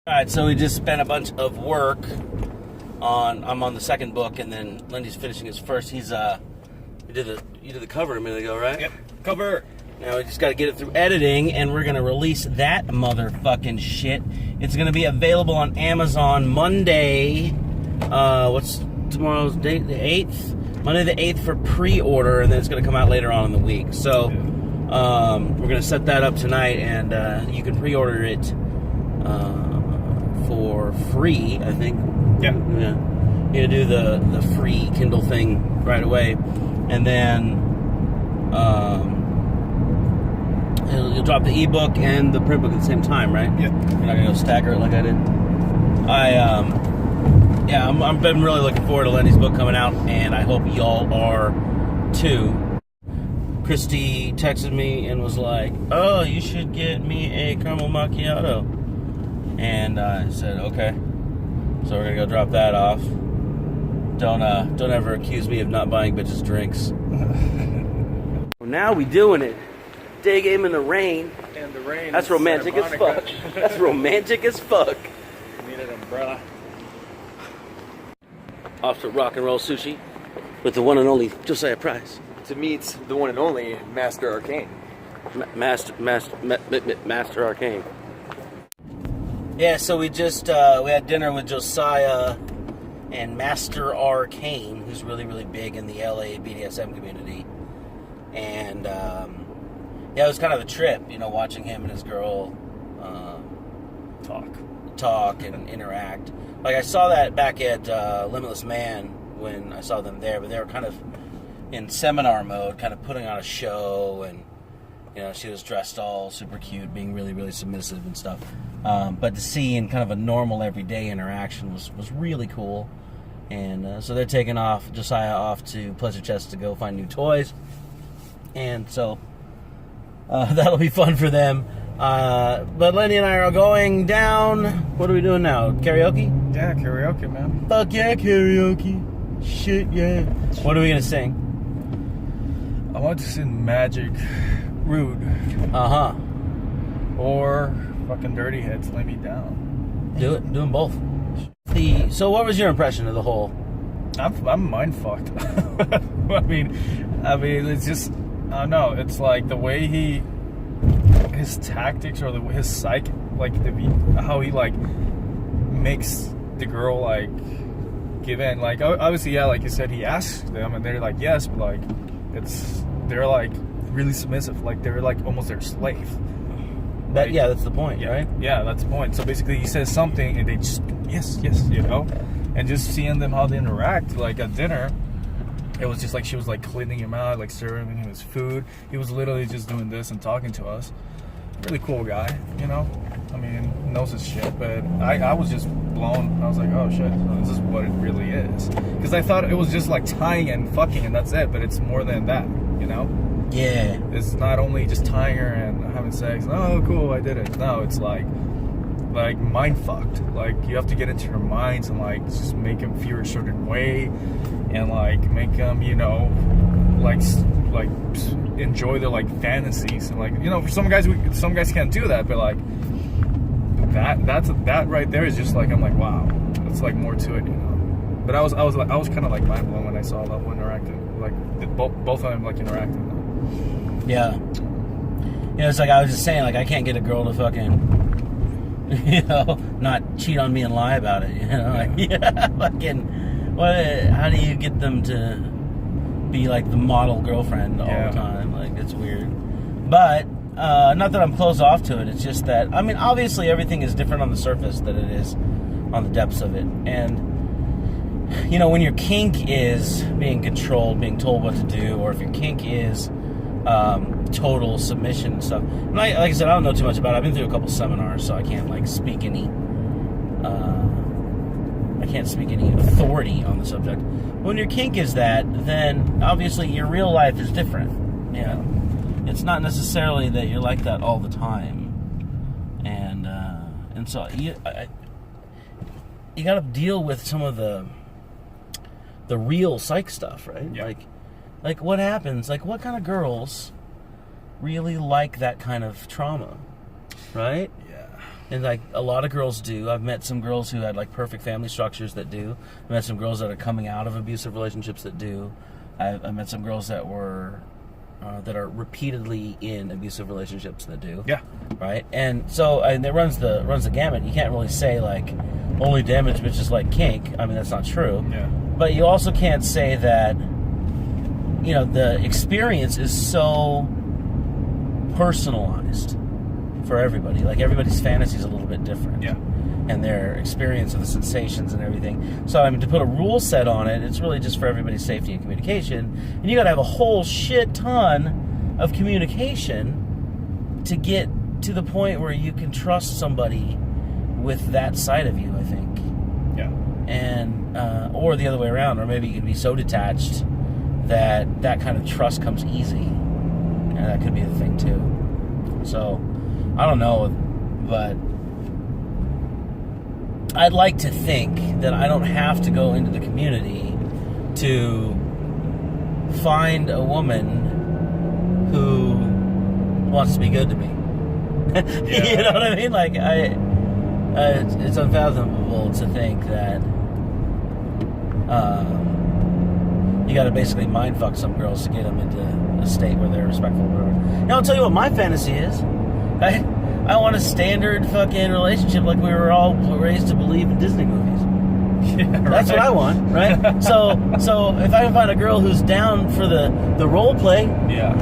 All right, so we just spent a bunch of work on. I'm on the second book, and then Lindy's finishing his first. You did the cover a minute ago, right? Yep. Cover. Now we just got to get it through editing, and we're gonna release that motherfucking shit. It's gonna be available on Amazon Monday. What's tomorrow's date? The 8th. Monday the 8th for pre-order, and then it's gonna come out later on in the week. So we're gonna set that up tonight, and you can pre-order it. For free, I think. Yeah. You're gonna do the free Kindle thing right away, and then you'll drop the ebook and the print book at the same time, right? Yeah. You're not gonna go stagger it like I did. I've been really looking forward to Lenny's book coming out, and I hope y'all are too. Christy texted me and was like, "Oh, you should get me a caramel macchiato." And I said, okay. So we're gonna go drop that off. Don't ever accuse me of not buying bitches drinks. Well, now we doing it. Day game in the rain. And the rain. That's romantic as fuck. That's romantic as fuck. Need an umbrella. Off to rock and roll sushi with the one and only Josiah Price. To meet the one and only Master Arcane. Master Arcane. Yeah, so we just we had dinner with Josiah and Master Arcane, who's really, really big in the LA BDSM community. And it was kind of a trip, watching him and his girl talk and interact. Like I saw that back at Limitless Man when I saw them there, but they were kind of in seminar mode, kind of putting on a show, and she was dressed all super cute, being really, really submissive and stuff. But to see in kind of a normal everyday interaction was really cool. And so they're taking Josiah off to Pleasure Chest to go find new toys. And so that'll be fun for them. But Lenny and I are going down. What are we doing now? Karaoke? Yeah, karaoke, man. Fuck yeah, karaoke. Shit, yeah. What are we going to sing? I want to sing Magic Rude. Uh-huh. Or fucking Dirty Heads, Lay Me Down. Do them both. So what was your impression of the whole? I'm mind fucked. I mean, it's just, I don't know. It's like the way his tactics or his psych, like how he like makes the girl like give in. Like obviously, yeah, like you said, he asks them and they're like yes, but like they're like really submissive. Like they're like almost their slave. That, yeah, that's the point, yeah, right? Yeah, that's the point. So basically, he says something, and they just yes, and just seeing them how they interact, like at dinner, it was just like she was like cleaning him out, like serving him his food. He was literally just doing this and talking to us. Really cool guy, I mean, knows his shit. But I was just blown. I was like, oh shit, so this is what it really is. Because I thought it was just like tying and fucking, and that's it. But it's more than that, Yeah. It's not only just tying her and having sex. Oh, cool, I did it. No, it's like mind fucked. Like you have to get into their minds and like just make them feel a certain way, and like make them, like enjoy their like fantasies. And like for some guys can't do that, but like that right there is just like I'm like wow, it's like more to it, But I was kind of like mind blown when I saw that one interacting, like both of them like interacting. Yeah. It's like I was just saying, like I can't get a girl to fucking, not cheat on me and lie about it. Fucking, how do you get them to be like the model girlfriend all the time? Like it's weird. But not that I'm closed off to it. It's just that obviously everything is different on the surface than it is on the depths of it. And when your kink is being controlled, being told what to do, or if your kink is total submission and stuff. And like I said, I don't know too much about it. I've been through a couple seminars, so I can't like speak any authority on the subject. When your kink is that, then obviously your real life is different. It's not necessarily that you're like that all the time, and so you got to deal with some of the real psych stuff, right? Yeah. Like what happens? Like what kind of girls really like that kind of trauma, right? Yeah. And like a lot of girls do. I've met some girls who had like perfect family structures that do. I've met some girls that are coming out of abusive relationships that do. I've met some girls that were that are repeatedly in abusive relationships that do. Yeah. Right. And so it runs the gamut. You can't really say like only damaged bitches like kink. I mean, that's not true. Yeah. But you also can't say that, you know, the experience is so personalized for everybody. Like everybody's fantasy is a little bit different. Yeah. And their experience of the sensations and everything. So I mean, to put a rule set on it, it's really just for everybody's safety and communication. And you got to have a whole shit ton of communication to get to the point where you can trust somebody with that side of you, I think. Yeah. And or the other way around, or maybe you can be so detached that that kind of trust comes easy, and that could be the thing too. So I don't know, but I'd like to think that I don't have to go into the community to find a woman who wants to be good to me. You know what I mean? Like it's unfathomable to think that you got to basically mind fuck some girls to get them into a state where they're respectful. Now I'll tell you what my fantasy is. I want a standard fucking relationship like we were all raised to believe in Disney movies. Yeah, that's what I want, right? So if I can find a girl who's down for the role play, yeah,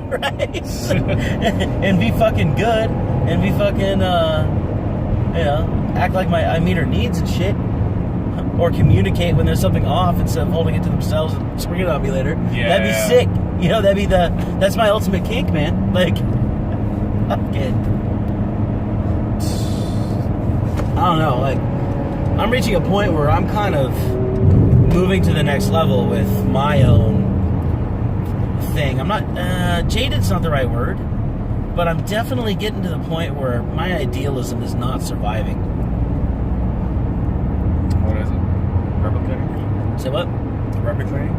right, and be fucking good, and be fucking you know, act like I meet her needs and shit, or communicate when there's something off instead of holding it to themselves and springing it on me later. Yeah, that'd be sick. You know, that's my ultimate kink, man. Like, fucking, I don't know, like, I'm reaching a point where I'm kind of moving to the next level with my own thing. I'm not, jaded's not the right word, but I'm definitely getting to the point where my idealism is not surviving. What is it? Replicating? Say what? Replicating?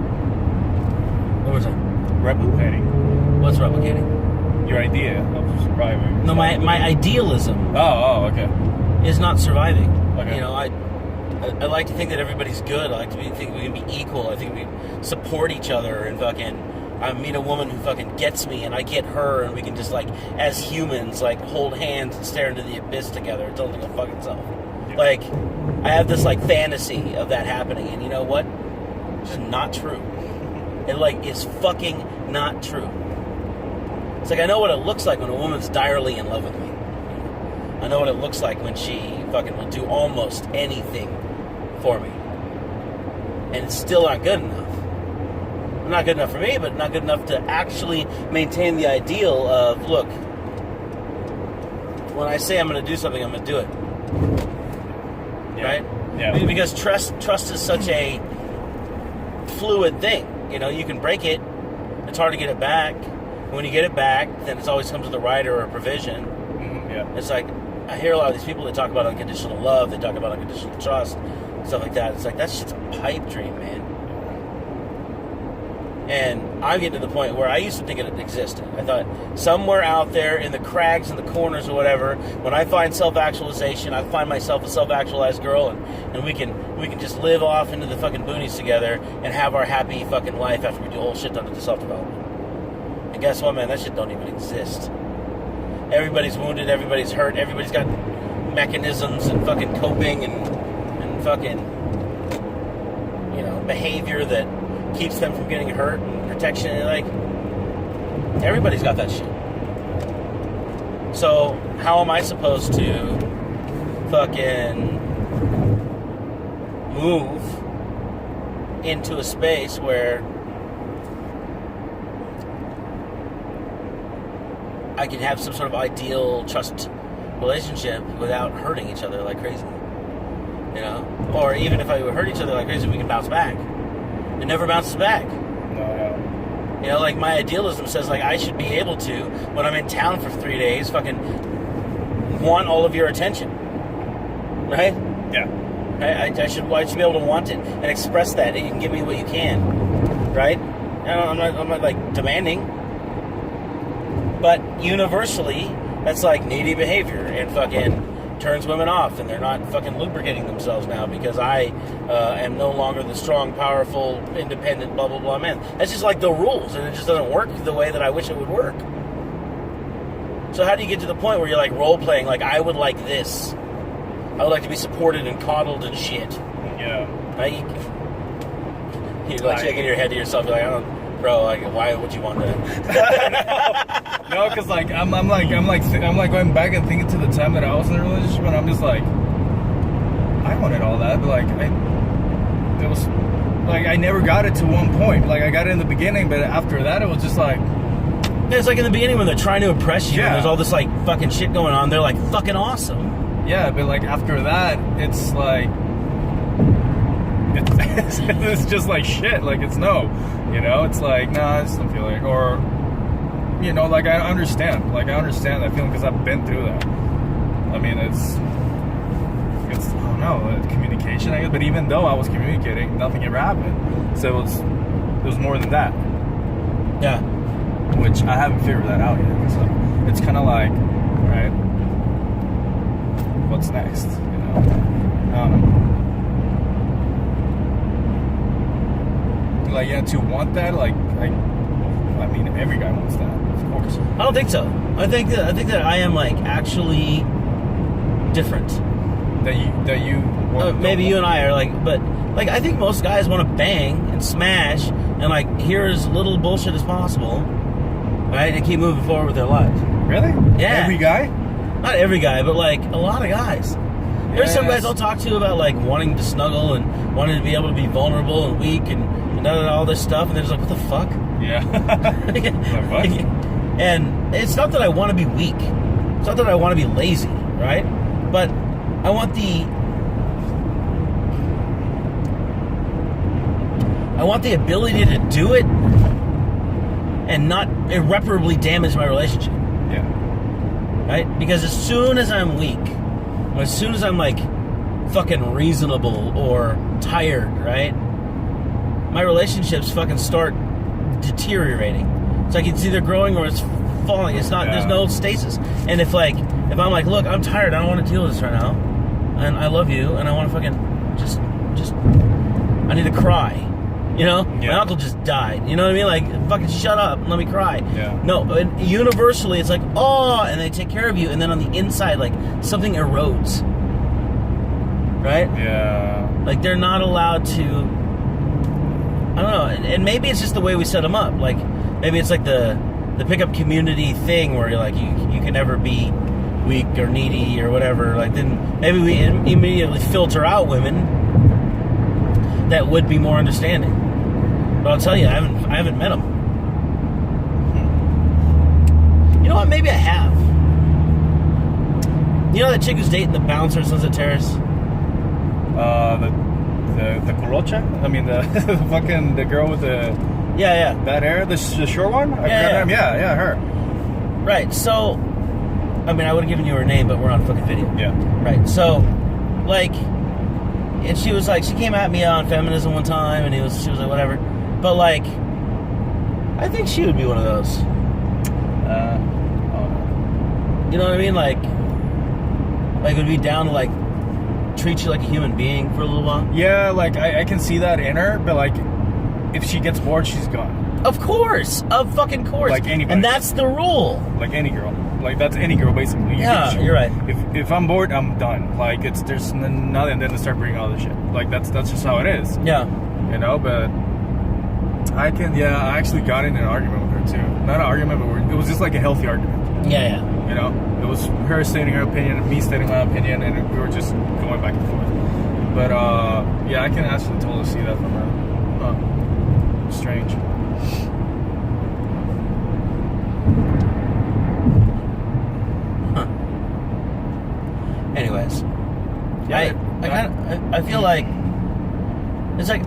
What was it? Replicating. What's replicating? Your idea of surviving. No, my idealism. Oh, okay. Is not surviving. Okay. You know, I like to think that everybody's good. I like to think we can be equal. I think we support each other and fucking. I meet a woman who fucking gets me, and I get her, and we can just like, as humans, like hold hands and stare into the abyss together until they go fuck itself. Yeah. Like, I have this like fantasy of that happening, and you know what? It's just not true. It like is fucking not true. It's like I know what it looks like when a woman's direly in love with me. I know what it looks like when she fucking will do almost anything for me. And it's still not good enough. Not good enough for me, but not good enough to actually maintain the ideal of, look, when I say I'm going to do something, I'm going to do it. Yeah. Right? Yeah. Because trust is such a fluid thing. You know, you can break it. It's hard to get it back. When you get it back, then it always comes with a rider or a provision. Mm-hmm. Yeah. It's like, I hear a lot of these people that talk about unconditional love, they talk about unconditional trust, stuff like that. It's like, that's just a pipe dream, man. And I'm getting to the point where I used to think it existed. I thought somewhere out there in the crags and the corners or whatever, when I find self-actualization, I find myself a self-actualized girl, and we can just live off into the fucking boonies together and have our happy fucking life after we do a whole shit ton of self-development. And guess what, man? That shit don't even exist. Everybody's wounded, everybody's hurt, everybody's got mechanisms and fucking coping and fucking, you know, behavior that keeps them from getting hurt and protection. And like, everybody's got that shit. So how am I supposed to fucking move into a space where I can have some sort of ideal trust relationship without hurting each other like crazy? You know? Or even if I hurt each other like crazy, we can bounce back. It never bounces back. No. You know, like my idealism says, like I should be able to, when I'm in town for 3 days, fucking want all of your attention, right? Yeah. I should be able to want it and express that, and you can give me what you can, right? I'm not like demanding, but universally, That's like needy behavior and fucking turns women off, and they're not fucking lubricating themselves now because I am no longer the strong, powerful, independent, blah, blah, blah man. That's just like the rules, and it just doesn't work the way that I wish it would work. So how do you get to the point where you're like role-playing, like, I would like this. I would like to be supported and coddled and shit. Yeah. Right? You're like shaking your head to yourself, you're like, I don't... Bro, like, why would you want that? No, because like I'm like going back and thinking to the time that I was in a relationship, and I'm just like, I wanted all that, but like it was like I never got it to one point. Like I got it in the beginning, but after that, it was just like. Yeah, it's like in the beginning when they're trying to impress you, and there's all this like fucking shit going on. They're like fucking awesome. Yeah, but like after that, it's like. It's just like shit. Like it's no, you know. It's like nah, I just don't feel like, or you know, like I understand. Like I understand that feeling because I've been through that. I mean, it's I don't know, communication. I guess, but even though I was communicating, nothing ever happened. So it was more than that. Yeah. Which I haven't figured that out yet. So it's kind of like, right, what's next? You know. I don't know. Like, yeah, to want that, like, I mean, every guy wants that, of course. I don't think so. I think that I am like actually different. That you want, maybe you and I are like, but like I think most guys want to bang and smash and like hear as little bullshit as possible, right, and keep moving forward with their lives. Really? Yeah. Every guy? Not every guy, but like a lot of guys. There's some guys I'll talk to about like wanting to snuggle and wanting to be able to be vulnerable and weak and all this stuff, and they're just like, what the fuck? Yeah. Like, what? And it's not that I want to be weak. It's not that I want to be lazy, right? But I want the ability to do it and not irreparably damage my relationship. Yeah. Right? Because as soon as I'm weak, or as soon as I'm like fucking reasonable or tired, right? My relationships fucking start deteriorating. It's like it's either growing or it's falling. It's not. Yeah. There's no stasis. And if I'm like, look, I'm tired. I don't want to deal with this right now, and I love you, and I want to fucking just, I need to cry. You know, yeah. My uncle just died. You know what I mean? Like, fucking shut up and let me cry. Yeah. No, and universally, it's like, oh, and they take care of you, and then on the inside, like something erodes. Right? Yeah. Like they're not allowed to. I don't know, and maybe it's just the way we set them up. Like, maybe it's like the pickup community thing where you're like, you can never be weak or needy or whatever. Like, then maybe we immediately filter out women that would be more understanding. But I'll tell you, I haven't met them. You know what? Maybe I have. You know that chick who's dating the bouncer at Sunset Terrace? The colocha? I mean, the girl with the bad hair, the short one? Yeah, her. Right. So, I mean, I would have given you her name, but we're on fucking video. Yeah. Right. So, like, and she was like, she came at me on feminism one time, and she was like, whatever. But like, I think she would be one of those. You know what I mean? Like would be down to like treat you like a human being for a little while. Yeah, like I can see that in her, but like if she gets bored, she's gone. Of course, of fucking course. Like anybody. And that's the rule. Like any girl. Like that's any girl basically. You're right. If I'm bored, I'm done. Like there's nothing then to start bringing all this shit. Like that's just how it is. Yeah. You know, but I actually got in an argument with her too. Not an argument, but it was just like a healthy argument. Yeah. You know, it was her stating her opinion and me stating my opinion, and we were just going back and forth. But I can actually totally see that from her. Strange. Anyways, yeah, I feel like it's like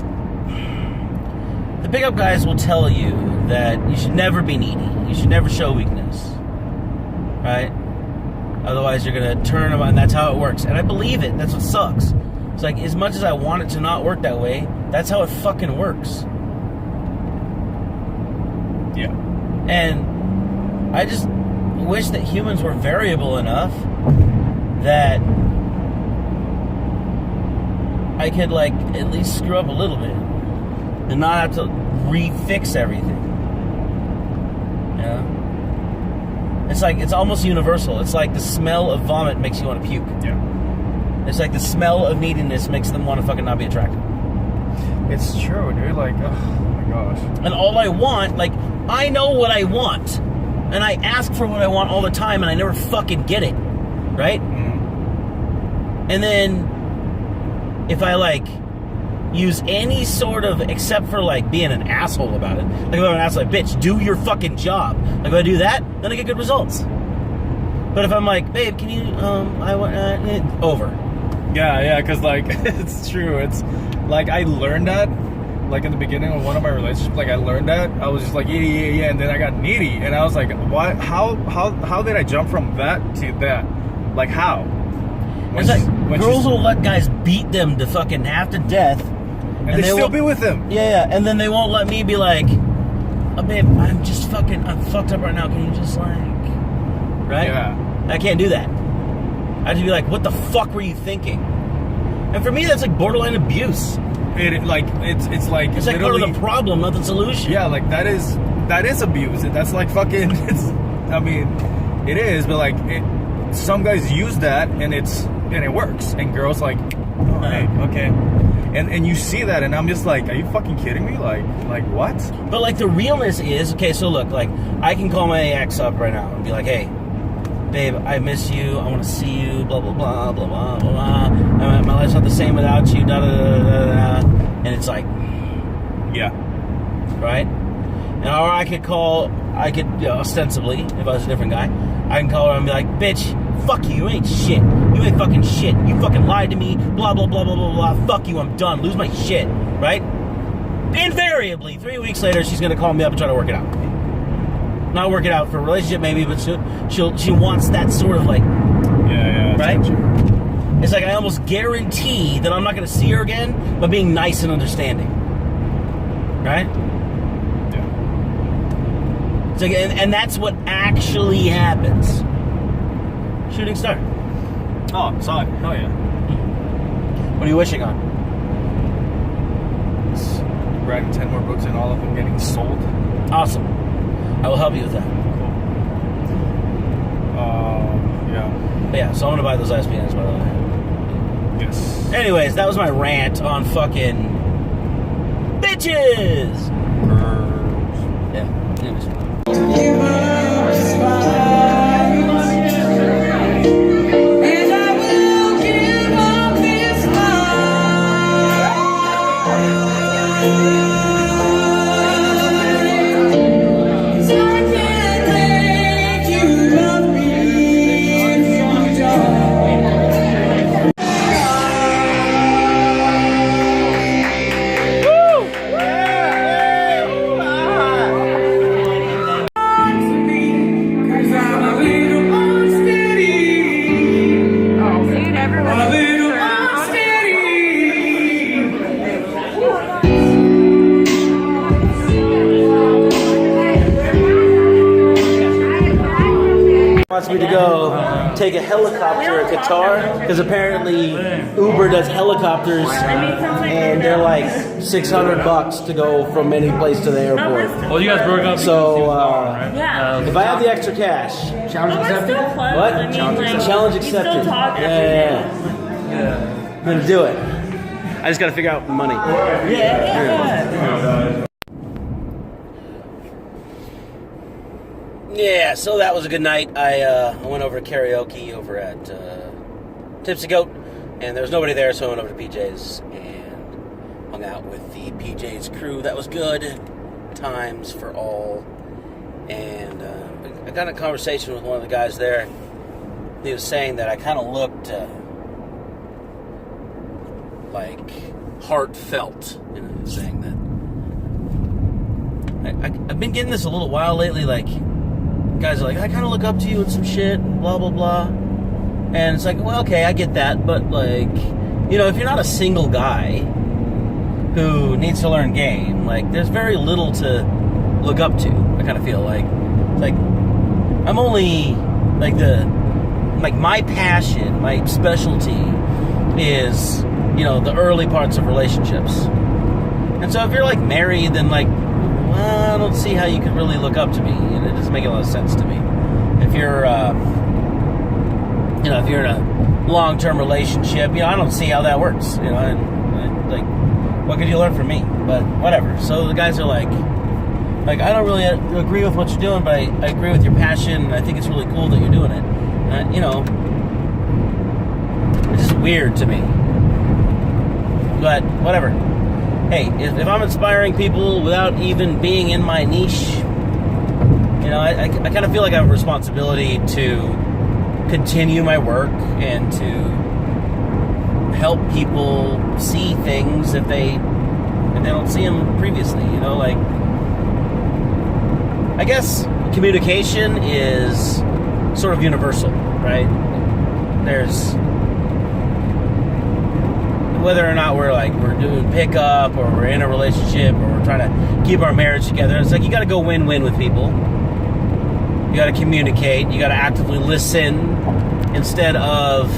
the pickup guys will tell you that you should never be needy. You should never show weakness. Right? Otherwise, you're going to turn them on. That's how it works. And I believe it. That's what sucks. It's like, as much as I want it to not work that way, that's how it fucking works. Yeah. And I just wish that humans were variable enough that I could, like, at least screw up a little bit and not have to refix everything. You know? It's like, it's almost universal. It's like the smell of vomit makes you want to puke. Yeah. It's like the smell of neediness makes them want to fucking not be attractive. It's true, dude. Like, oh my gosh. And all I want, like, I know what I want. And I ask for what I want all the time, and I never fucking get it. Right? Mm-hmm. And then, if I, like, use any sort of, except for, like, being an asshole about it. Like, if I'm an asshole, like, bitch, do your fucking job. Like, if I do that, then I get good results. But if I'm like, babe, can you, I want, over. Yeah, because, like, it's true. It's, like, I learned that, like, in the beginning of one of my relationships, like, I learned that. I was just like, yeah, and then I got needy. And I was like, why, how did I jump from that to that? Like, how? It's like, girls will let guys beat them to fucking half to death. And they still be with them. Yeah, and then they won't let me be like, oh, babe, I'm fucked up right now. Can you just, like, right? Yeah. I can't do that. I have to be like, what the fuck were you thinking? And for me, that's like borderline abuse. It's like It's like part of the problem, not the solution. Yeah, like that is abuse. That's like fucking. I mean, it is, but like some guys use that and it works, and girls like, oh, hey, okay, and you see that, and I'm just like, are you fucking kidding me? Like what? But like the realness is, okay, so look, like I can call my ex up right now and be like, hey, babe, I miss you, I want to see you, blah, blah, blah, blah, blah, blah, blah. My life's not the same without you, da, da, da, da, da. And it's like, yeah. Right? And or I could, ostensibly, if I was a different guy, I can call her and be like, bitch, fuck you ain't shit. You ain't fucking shit. You fucking lied to me, blah, blah, blah, blah, blah, blah. Fuck you, I'm done. Lose my shit. Right? Invariably, 3 weeks later, she's going to call me up and try to work it out. Not work it out for a relationship, maybe, but she wants that sort of like, yeah, right? It's like I almost guarantee that I'm not going to see her again, but being nice and understanding, right? Yeah. It's like, and that's what actually happens. Shooting star. Oh, solid. Oh yeah. What are you wishing on? Writing 10 more books and all of them getting sold. Awesome. I will help you with that. Cool. Yeah. But yeah, so I'm gonna buy those ISBNs, by the way. Yes. Anyways, that was my rant on fucking bitches. Yeah. Anyways. Wants me to go take a helicopter at Qatar because apparently Uber does helicopters and they're like $600 to go from any place to the airport. Well, you guys broke up. So Yeah. if I have the extra cash, Challenge We're accepted. still close. What? I mean, Challenge like, challenge we accepted. still talk every day. Yeah. I'm gonna do it. I just gotta figure out money. Yeah, so that was a good night. I went over to karaoke over at Tipsy Goat, and there was nobody there, so I went over to PJ's and hung out with the PJ's crew. That was good times for all. And I got in a conversation with one of the guys there. He was saying that I kind of looked like heartfelt, you know, he was saying that. I've been getting this a little while lately, like, guys are like, I kind of look up to you and some shit, blah, blah, blah. And it's like, well, okay, I get that, but, like, you know, if you're not a single guy who needs to learn game, like, there's very little to look up to, I kind of feel like. It's like, I'm only like my passion, my specialty is, the early parts of relationships. And so if you're like married, then like, well, I don't see how you could really look up to me, and it doesn't make a lot of sense to me. If you're, if you're in a long-term relationship, I don't see how that works. And like, what could you learn from me? But whatever. So the guys are like, I don't really agree with what you're doing, but I agree with your passion, and I think it's really cool that you're doing it. It's just weird to me. But whatever. Hey, if I'm inspiring people without even being in my niche, I kind of feel like I have a responsibility to continue my work and to help people see things if they don't see them previously. I guess communication is sort of universal, right? There's, whether or not we're doing pickup or we're in a relationship or we're trying to keep our marriage together, it's like you got to go win-win with people. You got to communicate. You got to actively listen instead of,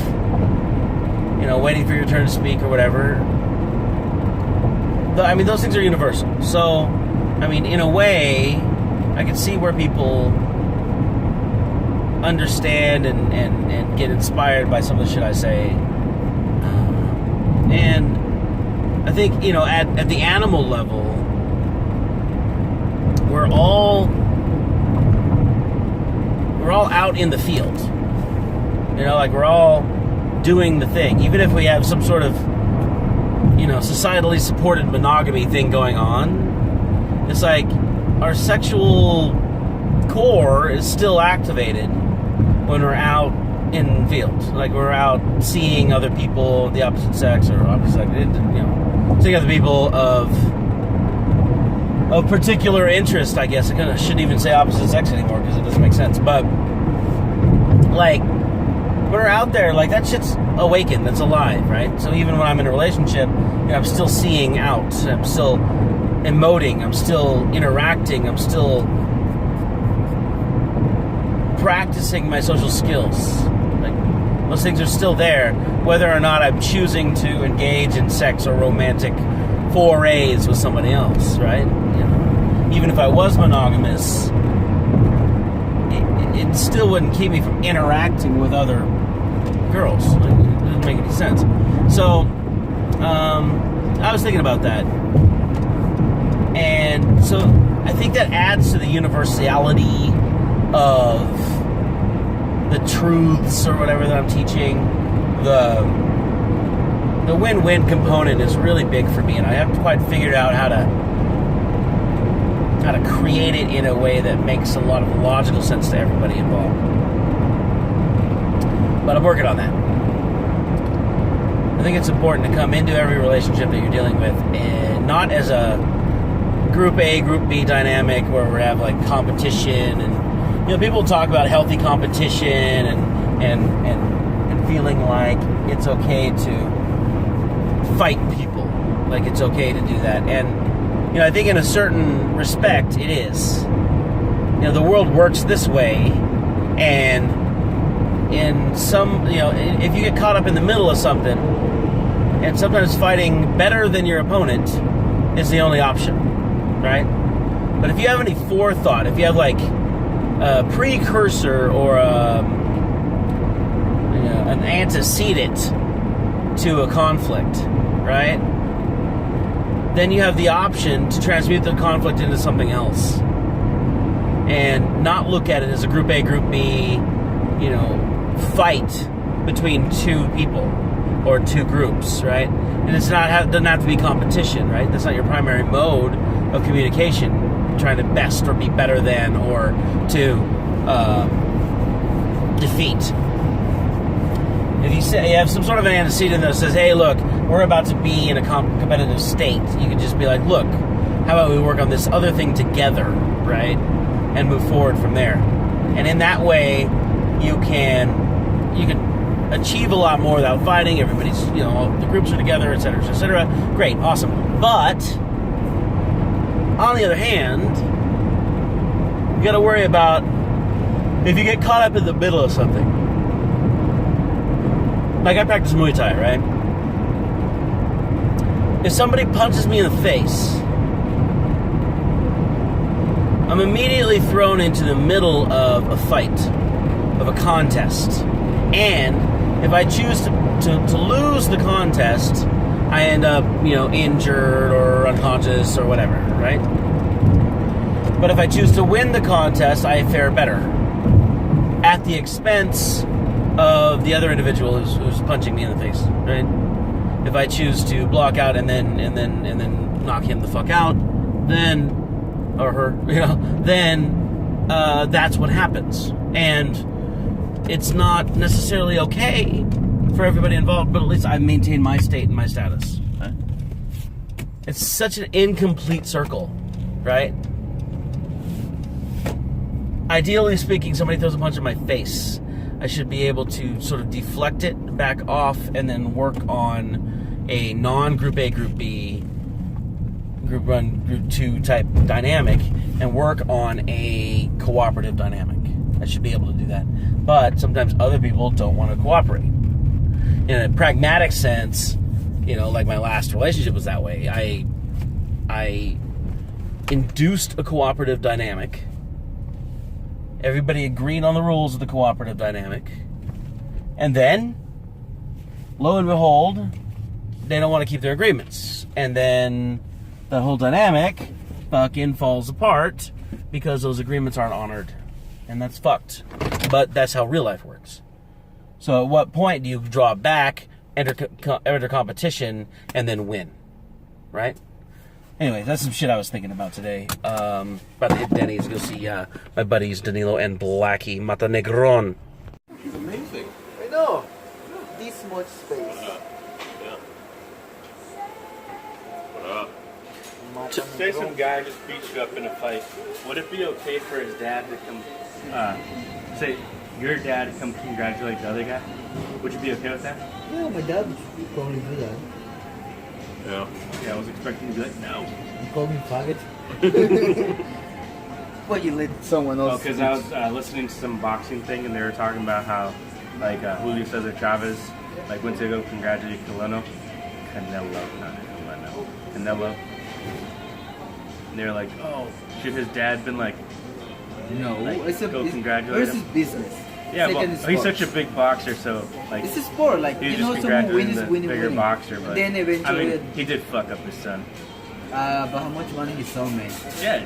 waiting for your turn to speak or whatever. Those things are universal. So, in a way, I can see where people understand and get inspired by some of the shit I say. And I think, at the animal level, we're all out in the field. We're all doing the thing. Even if we have some sort of, societally supported monogamy thing going on, it's like our sexual core is still activated when we're out in fields. Like we're out seeing other people, the opposite sex or opposite, seeing other people of particular interest, I guess. I kind of shouldn't even say opposite sex anymore because it doesn't make sense. But like, we're out there, like that shit's awakened, that's alive, right? So even when I'm in a relationship, I'm still seeing out, I'm still emoting, I'm still interacting, I'm still practicing my social skills. Like, those things are still there, whether or not I'm choosing to engage in sex or romantic forays with somebody else, right? Even if I was monogamous, it still wouldn't keep me from interacting with other girls. It doesn't make any sense. So, I was thinking about that. And so, I think that adds to the universality of the truths or whatever that I'm teaching. The win-win component is really big for me, and I haven't quite figured out how to create it in a way that makes a lot of logical sense to everybody involved. But I'm working on that. I think it's important to come into every relationship that you're dealing with, and not as a group A, group B dynamic where we have like competition, and people talk about healthy competition and feeling like it's okay to fight people, like it's okay to do that. And I think in a certain respect it is. The world works this way, and in some, if you get caught up in the middle of something, and sometimes fighting better than your opponent is the only option, right? But if you have any forethought, if you have like a precursor or an antecedent to a conflict, right? Then you have the option to transmute the conflict into something else and not look at it as a group A, group B, fight between two people or two groups, right? And doesn't have to be competition, right? That's not your primary mode of communication, trying to best or be better than or to defeat. If you have some sort of an antecedent that says, hey, look, we're about to be in a competitive state, you can just be like, look, how about we work on this other thing together, right? And move forward from there. And in that way, you can achieve a lot more without fighting. Everybody's, the groups are together, et cetera, et cetera. Great, awesome. But, on the other hand, you got to worry about if you get caught up in the middle of something, like I practice Muay Thai, right? If somebody punches me in the face, I'm immediately thrown into the middle of a fight, of a contest. And if I choose to lose the contest, I end up, injured or unconscious or whatever, right? But if I choose to win the contest, I fare better at the expense of the other individual who's punching me in the face, right? If I choose to block out and then knock him the fuck out, then or her, then that's what happens. And it's not necessarily okay for everybody involved, but at least I maintain my state and my status. Right? It's such an incomplete circle, right? Ideally speaking, somebody throws a punch in my face, I should be able to sort of deflect it, back off, and then work on a non-Group A, Group B, Group 1, Group 2 type dynamic, and work on a cooperative dynamic. I should be able to do that. But sometimes other people don't want to cooperate. In a pragmatic sense, like my last relationship was that way. I induced a cooperative dynamic. Everybody agreed on the rules of the cooperative dynamic. And then, lo and behold, they don't want to keep their agreements. And then the whole dynamic fucking falls apart because those agreements aren't honored. And that's fucked. But that's how real life works. So at what point do you draw back, enter competition, and then win? Right? Anyway, that's some shit I was thinking about today. About to hit Denny's, go see my buddies Danilo and Blackie Mata Negron. He's amazing. I know. This much space. Yeah. What up? Say some guy just beats you up in a fight. Would it be okay for his dad to come, say your dad to come congratulate the other guy? Would you be okay with that? Yeah, my dad would probably do that. Yeah. Yeah, I was expecting you to be like, no. You call me faggot? What, you let someone Oh, else? because I was listening to some boxing thing and they were talking about how, like, Julio Cesar Chavez, like, went to go congratulate Canelo. Canelo. And they were like, oh, should his dad been like, No, like, go congratulate Where's him? his business? Yeah, Second well, is he's sport. such a big boxer, so like It's a sport, like he was you know, just someone congratulating wins, the winning, bigger winning. boxer, but Then eventually, he did fuck up his son. but how much money his son made? Yeah,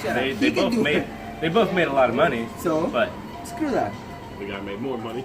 Shut they up. He can both do made it. they both made a lot of money. So? but Screw that. The guy made more money.